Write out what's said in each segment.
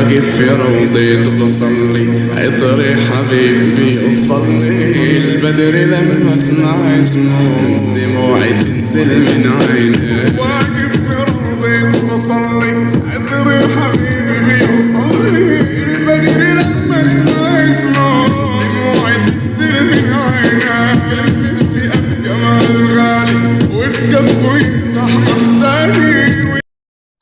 واقف في روضة بصلي، عطري حبيبي أصلي، البدر لما اسمع اسمه دموعي تنزل من عيني. واقف في روضة بصلي، عطري حبيبي أصلي، البدر لما اسمع اسمه دموعي تنزل من عيني. كان نفسي أبقى مع الغالي وبكفه يمسح أحزاني.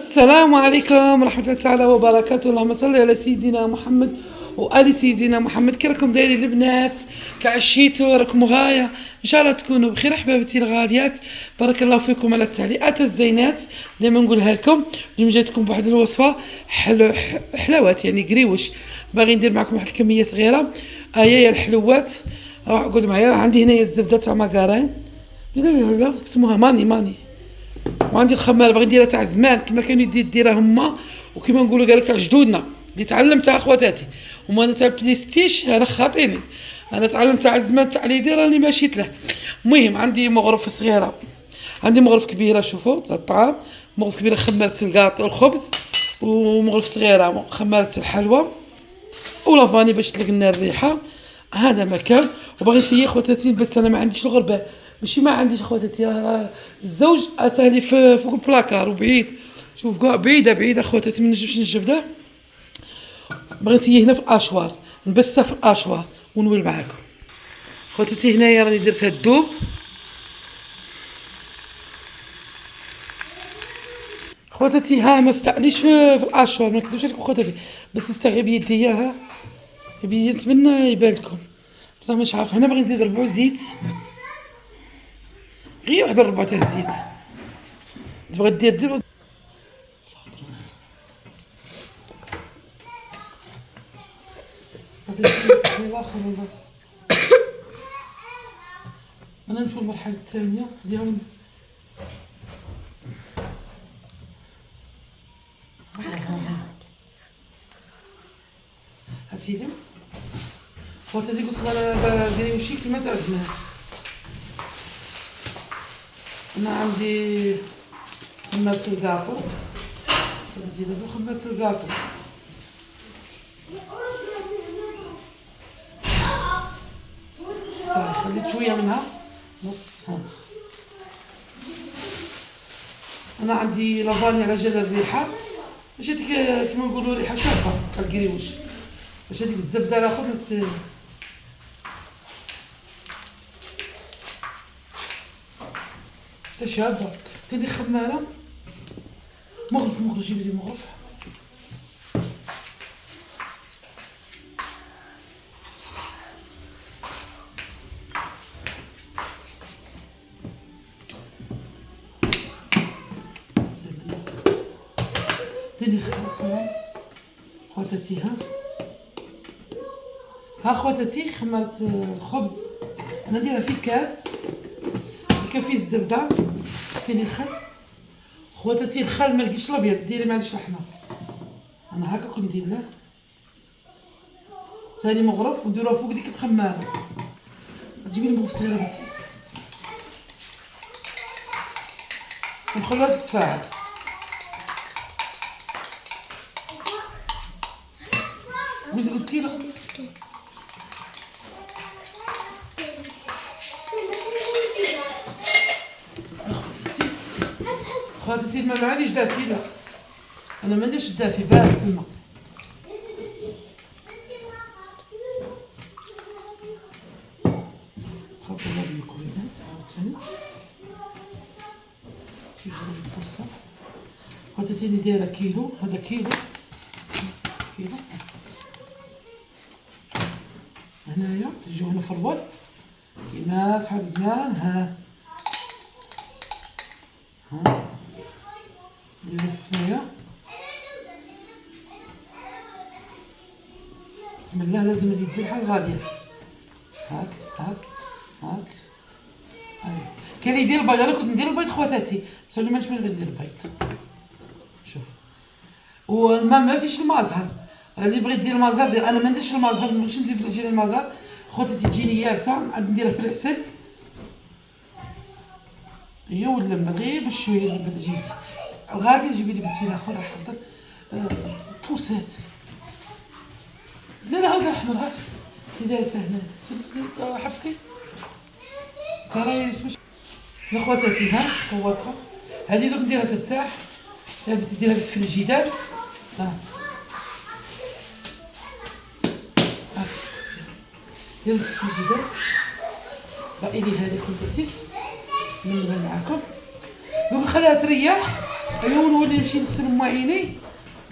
السلام عليكم ورحمة الله تعالى وبركاته. اللهم صل على سيدنا محمد وآل سيدنا محمد. كي راكم دايرين البنات؟ كعشيتوا؟ راكم غاية؟ ان شاء الله تكونوا بخير. احبابتي الغاليات، بارك الله فيكم على التعليقات الزينات، دائما نقولها لكم. اليوم جاتكم بواحد الوصفة حلاوات، يعني قريوش. باغي ندير معكم واحد الكمية صغيرة. يا الحلوات، قعدوا معايا. عندي هنايا الزبدة تاع ماكارين، لا اسمها ماني، وعندي الخماره باغي نديرها تاع زمان كما كانوا يديرها هما، وكما نقولوا قالك تاع جدودنا اللي تعلمتها اخواتاتي. وما انا تاع البلايستيش انا خاطيني، انا تعلمت تاع زمان تاع اللي يدير راني ماشيت له. المهم عندي مغرف صغيره، عندي مغرف كبيره، شوفوا تاع الطعام. مغرف كبيره خمرت الكاطو الخبز، ومغرف صغيره خمرت الحلوى ولافاني باش تلق لنا الريحه. هذا مكان. وباغي نسيي خواتاتي، بس انا ما عنديش الغربال، ماشي ما عنديش اخواتاتي، راه الزوج اسالي فوق البلاكار وبعيد. شوف كاع بعيده اخواتاتي، ما نجمش نجبده. بغيت نسيي هنا في الاشوار، نبسها في الاشوار ونولي معاكم. خواتاتي هنايا راني درتها الدوب. خواتاتي ها ما استعنيش في الاشوار، ما نكذبش عليكم خواتاتي، بس نستغل بيديا. ها بيدي نتمنى يبان لكم، بصح مش عارفه. هنا باغي نزيد ربع زيت، غير واحد الربع تاع الزيت. تبغى دير انا نمشيو للمرحله الثانيه ديال هاتيلي خواتاتي. قلت لها ديري وشي كيما تاع زمان. انا عندي خمرت الكاطو، زيد لازم خمرت الكاطو. صافي خليت شويه منها، نص. ها انا عندي لافاني على جال الريحه، باش هذيك كيما نقولوا ريحه شابه تاع الكريوش، باش هذيك الزبده الاخر شابه. تاني خماره. مغرف جيبي لي مغرف. تاني خواتاتي. ها خواتاتي خمرت الخبز، انا نديرها في كاس، فيه الزبده، ثاني الخل. خواتاتي الخل ما لقيتش الابيض، ديري معليش الاحمر، انا هكا كنت ندير له. ثاني مغرف ونديروها فوق ديك الخماره. تجيبي لي مغرف صغيره بنتي ونخلوها تتفاعل. ملي قلتي له خواتاتي الماء ما عاديش دافي، لا انا ما نديرش الدافي، بارد الماء. نخلطو هاد المكونات عاوتاني. كيجي البصل خواتاتي اللي دايره كيلو، هذا كيلو. هنايا تجيو هنا في الوسط كيما صحاب زمان. ها نديرو هنايا. بسم الله، لازم يدير بحال الغاليات. هاك كاين اللي يدير البيض، انا كنت ندير البيض خواتاتي، بصح اليوم مانيش غندير البيض. شوف، والماء ما فيش المازهر، اللي بغيت دير المازهر دير. انا ما نديرش المازهر، ما بغيتش ندير في الجيري المازهر. خواتاتي تجيني يابسه، عاد نديرها في العسل. هي واللمبه غير بشويه. اللمبه جيت الغادي، جيبي لي بنتي الاخر حضر بوسات. لا لا هذا الاحمر هاك اللي داير هنا حبسي صراي مش اخواتاتي ها قوتها هذه دوك نديرها ترتاح لابس ديرها في الجدار ها يلا في الجدار باقي لي هذه خواتاتي نمرها معاكم دوك نخليها تريح ايوا ونولي نمشي نغسل مواعيني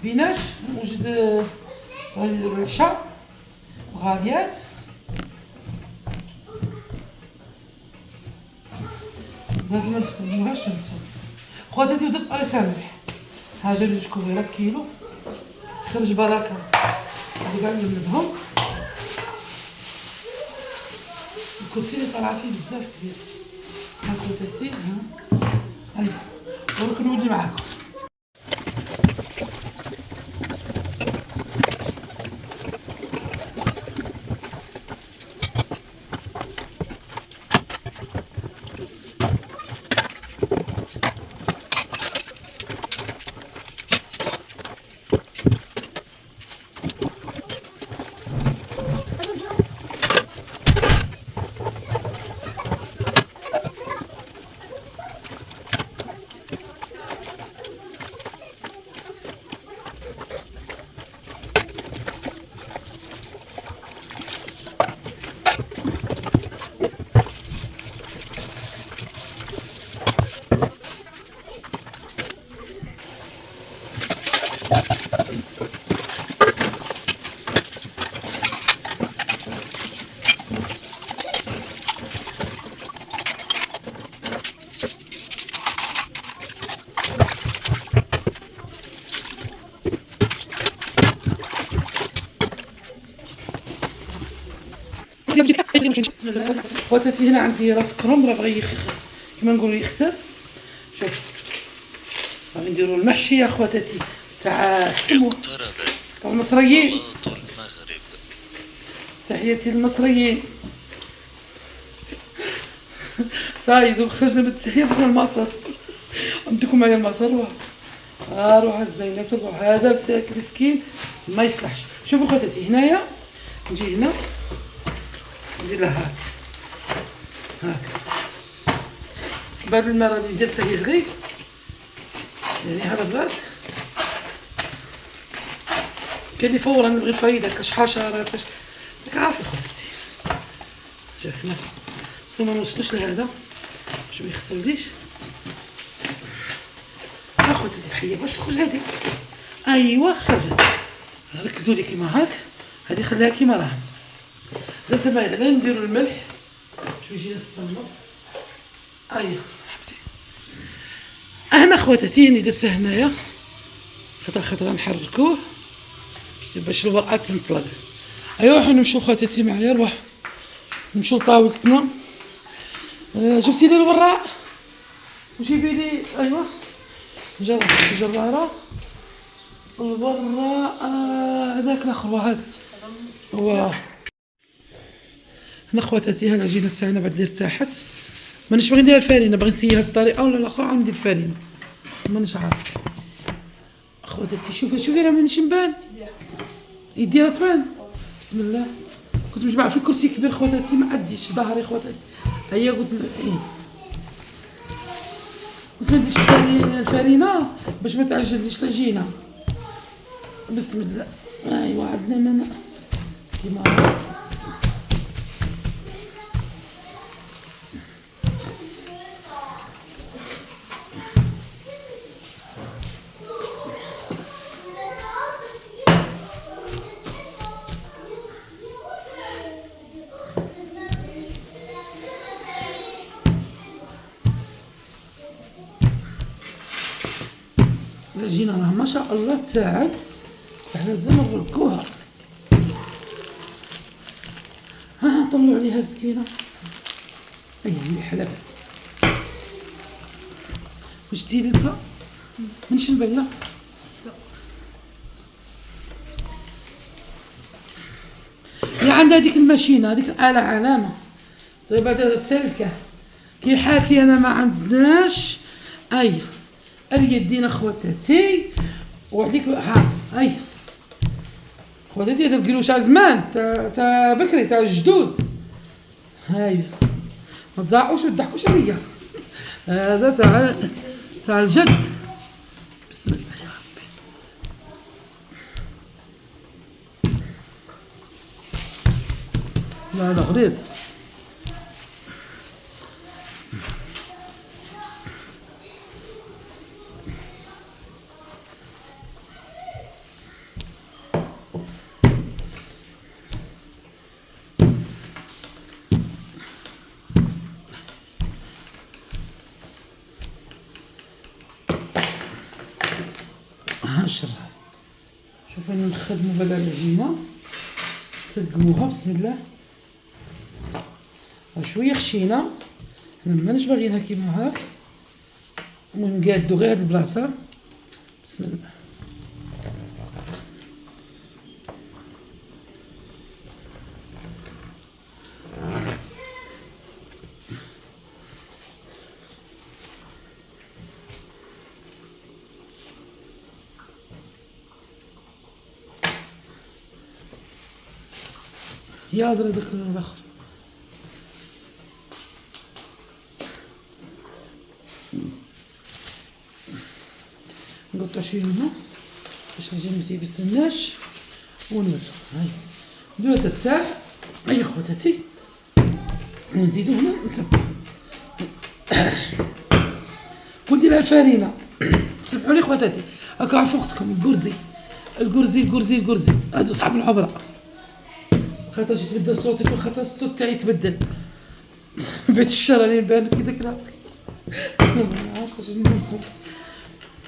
بيناش نوجد العشاء الغاليات لازم نخدموهاش تنسوا خواتاتي ودرت عليها ملح ها جا 2 كوبيرات كيلو خرج بركه هادي كاع نلمهم الكرسي اللي طالعه فيه بزاف كبير ها خواتاتي ها هاني دروك نولي معاكم خواتاتي هنا عندي راس كرنب راه بغا كيما نقولوا يخسر شوف غادي نديروا المحشي يا خواتاتي تاع المصريين تحياتي للمصريين صايد وخرجنا من التحيه من المصر عندكم معايا المصر روح الزينات روح هذا مسكين ما يصلحش شوفوا خواتاتي هنايا نجي هنا ندير لها هاك بعد الماء راني ندير حتى يغلي يعني هذا الراس كاين لي فورا نبغي فايده كاش حشرات كاش راك عارفه خواتاتي شوف هنا خصنا ما نوصلوش لهذا باش ما يخسرليش خواتاتي الحيه باش تخرج هذيك ايوا خرجت ركزوا لي كيما هاك هذه خليها كيما راها درت ما يغلي نديرو الملح باش يجينا السمنه ايوا حبسي هنا خواتاتي اللي درتها هنايا خطره نحركوه باش الورقه تنطلق ايوا حنا نمشيو خواتاتي معايا نروح نمشيو لطاولتنا جبتي لي الوراق وجيبي لي ايوا جراره الوراق هذاك الاخر هذا هو هنا خواتاتي هذا جينا تاعنا بعد اللي ارتاحت مانيش باغي ندير الفرينه باغي نسيي هاد الطريقه ولا الاخرى عندي الفرينه مانيش عارف خواتاتي شوفي راه مانيش نبان يدي راه تبان بسم الله كنت مجمع في كرسي كبير خواتاتي ما عديش ظهري خواتاتي هيا قلت ما نديرش الفرينه باش ما تعجلنيش العجينه بسم الله ايوا عندنا منا كيما العجينه راه ما شاء الله تساعد بصح لازم نركوها ها نطلعوا عليها مسكينه اي مليحه لاباس واش ديري البلا مانيش نبان لا هي عندها هذيك الماشينه هذيك الاله علامه طيب هذا سلكه كي حالتي انا ما عندناش اي اليدين اخواتاتي وعليك ها اي خواتاتي هذا القلوش تاع زمان تاع بكري تاع الجدود. هاي ما تزعقوش وتضحكوش عليا، هذا تاع الجد. بسم الله يا ربي. لا لا غليظ. هنشرها. شوفوا نخدموا بلا العجينه، تقموها بسم الله. شويه خشينه، حنا ماناش باغيينها كيما هاك، ونقادو غير هاد البلاصه. بسم الله. يا درا داك الاخر. نقطع شويه هنا باش الجنب ما تيبسلناش ونولو. هاي نديرو ترتاح. هيا خواتاتي ونزيدو هنا نتبعو ونديرها الفرينه. سمحوا لي خواتاتي، هاكا عرفوا اختكم الكرزي هادو صحاب العبره، خاطرش يتبدل الصوت يكون خاطر الصوت تاعي يتبدل. بيت الشر راني نبان كي داك ما عرفتش نوقف.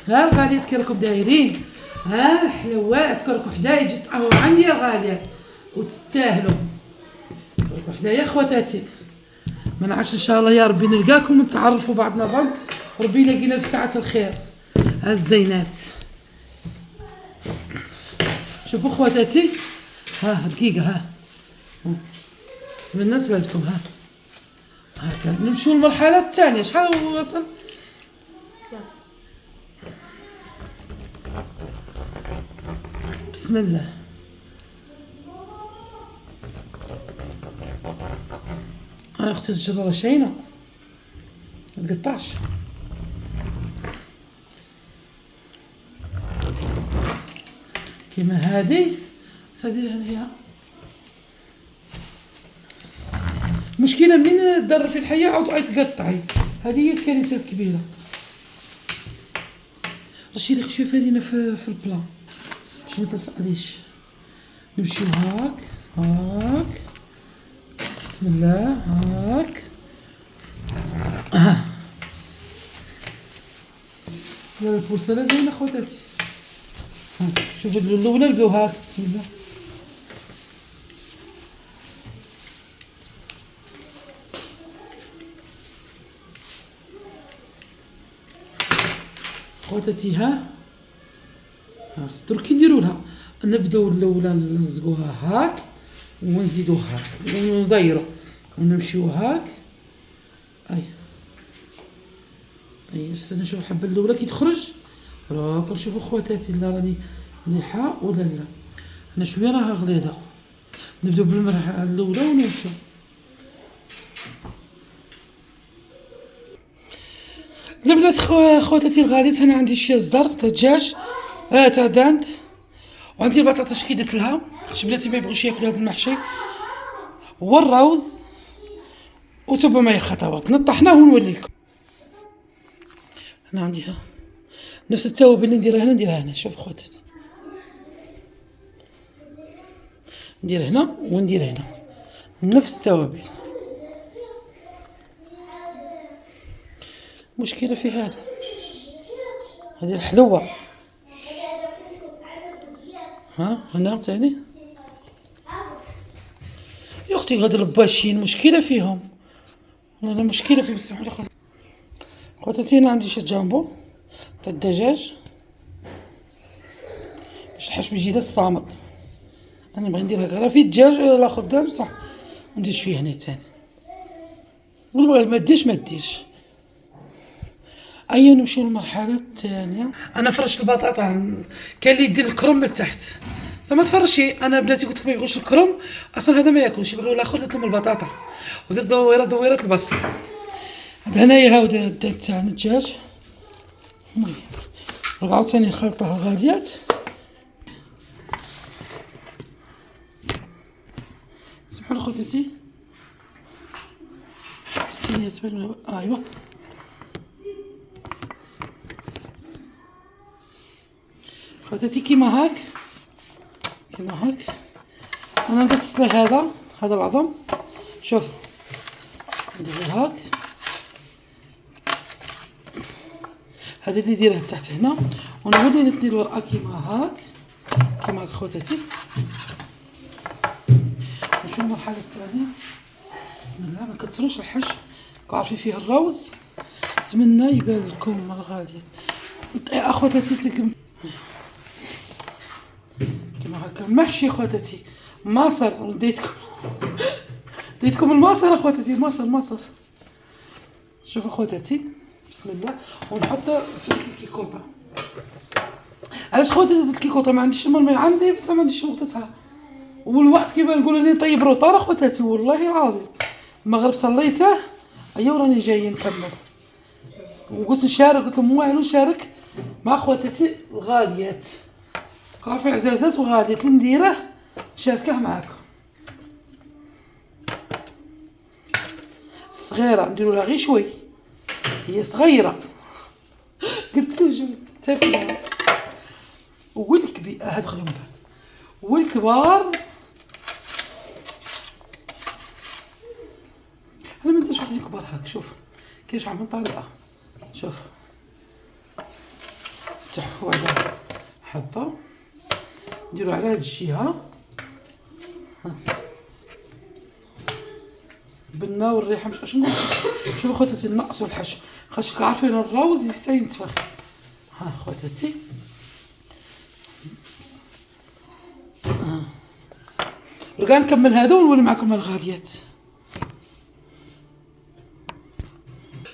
ها الغاليات كي راكم دايرين، ها الحلوات كراكم حدايا تجي تقهووا عندي يا غاليات وتستاهلوا. كراكم حدايا خواتاتي، ما نعرفش ان شاء الله يا ربي نلقاكم ونتعرفوا بعضنا بعض، ربي يلاقينا في ساعة الخير. ها الزينات شوفوا خواتاتي، ها دقيقة، ها نتمنى تبان لكم. ها هاكا نمشيو للمرحلة الثانية. شحال هو وصل؟ 3. بسم الله. ها اختي الجرارة شاينة ما تقطعش. كيما هادي ساديرها هنا. مشكلة من تضر في الحياة عاود تقطعي، هذه هي الكارثة الكبيرة. رشي لي شويه فرينة في البلا باش ما تلصقليش. نمشيو هاك بسم الله هاك. ولا البوصلة زينة خواتاتي. شوفوا الاولى نبداو هاك بسم الله. خواتاتي ها درك كي نديرو لها نبداو الاولى نلزقوها هاك ونزيدو هاك ونزيرو ونمشيو هاك. استنى نشوف الحبه الاولى كي تخرج. راكم شوفوا خواتاتي لا راني مليحه ولا لا. انا شويه راها غليظه. نبداو بالمرحله الاولى ونمشيو. البنات خواتاتي الغاليات، انا عندي شي الزر تاع الدجاج تاع داند، وعندي البطاطا كي درت لها باش بلاتي ما يبغوش ياكلوا هذا المحشي، والروز وتبع معايا الخطوات نطحناه ونولي لكم. انا عندي نفس التوابل اللي نديرها هنا. شوف خواتاتي ندير هنا وندير هنا نفس التوابل. مشكلة في هذا، هذه الحلوة. ها هنا ثاني يا اختي هاد الباشين مشكلة فيهم، انا مشكلة في بسمحوا لي خواتاتي. انا عندي شي جامبو تاع الدجاج باش الحشو يجي الصامت. انا نبغي ندير هكا، راه فيه الدجاج لا خدام صح، ندير شويه هنا ثاني والبغي ما ديش. ايا نمشيو للمرحله الثانيه. انا فرشت البطاطا، كاين اللي يدير الكرم من تحت، زعما تفرشي. انا بناتي قلت لكم ما يبغوش الكرم اصلا، هذا ما ياكلش، يبغيو الاخر. درت لهم البطاطا ودرت دويرات البصل. هنايا هاودا تاعنا الدجاج. المهم عاوتاني نخلطها الغاليات. سمحوا لي خوتاتي، الصينية تبان ايوا. خوتاتي كيما هاك انا نقص له هذا العظم. شوف ندير هاك، هذا اللي نديره تحت هنا، ونولي نتني الورقه كيما هاك خوتاتي. نمشيو المرحله الثانيه. بسم الله، ما كتروش الحش، عارفين فيه الروز. نتمنى يبان لكم الغاليين اخواتاتي. كيما هكا محشي خواتاتي، ماصر. ديتكم الماصر اخواتاتي، الماصر. شوفوا خواتاتي، بسم الله. ونحط في الكيكوطه. علاش خواتاتي درت الكيكوطه؟ ما عنديش الماء عندي، بس ما عنديش وقتها والوقت كيما نقولوا لي نطيب روطار اخواتاتي. والله العظيم المغرب صليته، ايوا راني جاي نكمل. وقلت نشارك، قلت لهم والو نشارك مع خواتاتي الغاليات. عارفين عزازات وغاليات اللي نديره نشاركه معاكم. صغيره نديروا لها غير شوي، هي صغيره قلت سوجو تاكلها. والكبير هاد خليهم بعد، والكبار انا ما نديرش واحد كبار هاك. شوف كيفاش عامل طريقه. شوف تحفوا على حبه، نديروا على هاد الجهه بالنا والريحه. مش شنو. شوفوا خواتاتي نقصوا الحشو، خاطش عارفين الروز ينتفخ. ها خواتاتي رجع نكمل هذا ونولي معكم الغاليات.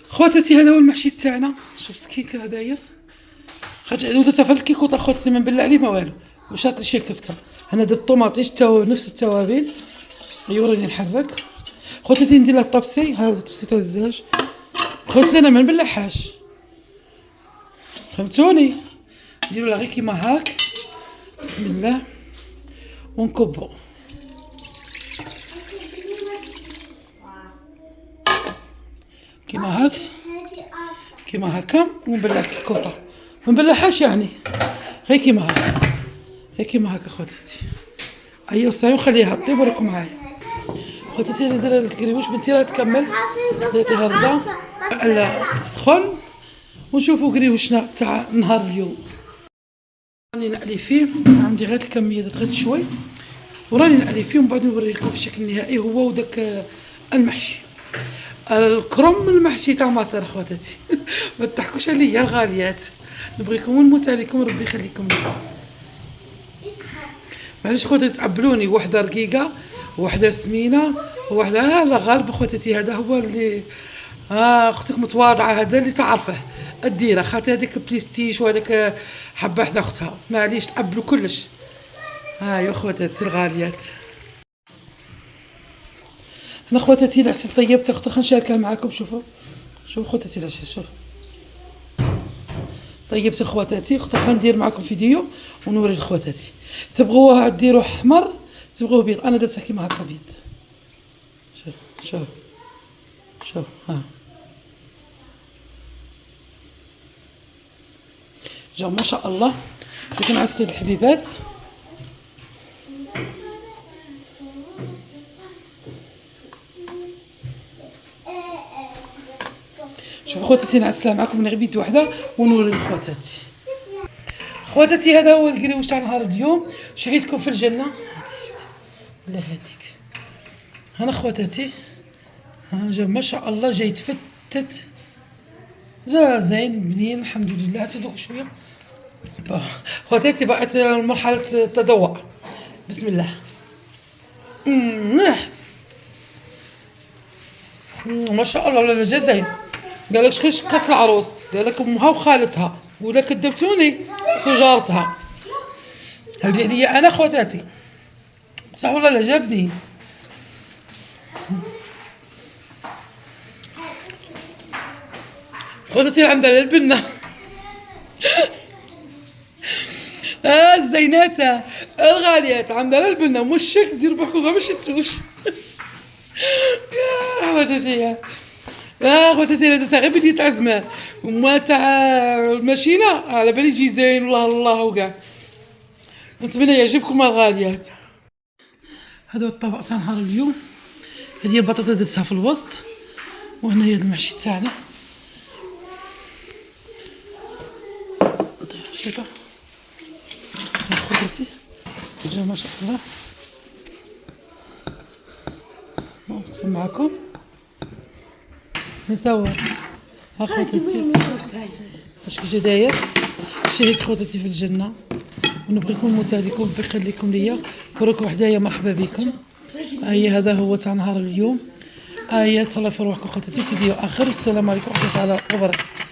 خواتاتي هذا هو المحشي تاعنا. شوف سكين كذا داير، خاطر عدوده تاع الكيكوطه خواتاتي ما نبلع عليه ما والو، وشاط شي كفته. انا درت طوماطيش نفس التوابل. ايوا راني نحرك خواتاتي. ندير لها الطبسي، ها هو الطبسي تاع الدجاج خواتاتي. انا ما نبلعهاش، فهمتوني. نديرو لها غير كيما هاك. بسم الله، ونكبو كيما هكا ونبلع الكيكوطه. ما نبلعهاش يعني، غير كيما هكا خواتاتي. ايوا صاي وخليها طيب وراكم معايا خواتاتي. ندير الكريوش بنتي راه تكمل، درتيها ردا على تسخن ونشوفوا كريوشنا تاع نهار اليوم. راني نقلي فيه، عندي غير الكميه درت غير شوي وراني نقلي فيه، ومن بعد نوريكم في الشكل النهائي هو وداك المحشي الكرم المحشي تاع مصر خواتاتي. ما تضحكوش عليا الغاليات، نبغيكم ونموت عليكم، ربي يخليكم لي. معليش خواتاتي تعبلوني، وحده رقيقه وحده سمينه وحده لا غالب خواتاتي. هذا هو اللي اختك متواضعه، هذا اللي تعرفه الديره. خاطر هذيك بليستيش وهذاك حبه حدا اختها، معليش تعبلوا كلش. يا خواتاتي الغاليات، انا خواتاتي العسل طيبت اختي خنشاركها معاكم. شوفوا خواتاتي العسل، شوف طيبت خواتاتي اختي خندير معاكم فيديو ونوري لخواتاتي. تبغوها ديروا احمر، تبغوه بيض، انا درتها كيما هكا بيض. شوف ها جا ما شاء الله. لكن عسل الحبيبات، شوفوا خواتاتي نعسلها معكم من غير بيد وحده ونوري لخواتاتي. خواتاتي هذا هو الكريوش تاع نهار اليوم. شهيتكم في الجنه ولا هذيك. هنا خواتاتي جا ما شاء الله، جاي تفتت، جا زين بنين الحمد لله. تذوق شويه خواتاتي، بقت مرحله التذوق. بسم الله. ما شاء الله ولا جا زين. قالك شكون شكات العروس؟ قالك امها وخالتها، ولا كذبتوني سجارتها. هذه هدية انا خواتاتي، صح والله لا جابني. خواتاتي عندها للبنة. الزينات الغاليات عندها للبنة، مش هيك ديروا بالكم ما شفتوش. يا خواتاتي يا خواتاتي هذا غير بديت عزمان وما تاع الماشينة على بالي يجي زين والله الله وكاع. نتمنى يعجبكم الغاليات. هذا هو الطبق تاع نهار اليوم. هذه البطاطا درتها في الوسط، وهنا هي المحشي تاعنا. شوفوا خواتاتي جا ما شاء الله. نقسم معكم نصور. ها خواتاتي اش كي داير. شهيت خواتاتي في الجنه، ونبغيكم متاليكم بيخليكم ليا وراكم حدايا مرحبا بكم. هذا هو تاع نهار اليوم. تهلاو في روحكم خواتاتي في فيديو اخر، والسلام عليكم ورحمه الله وبركاته.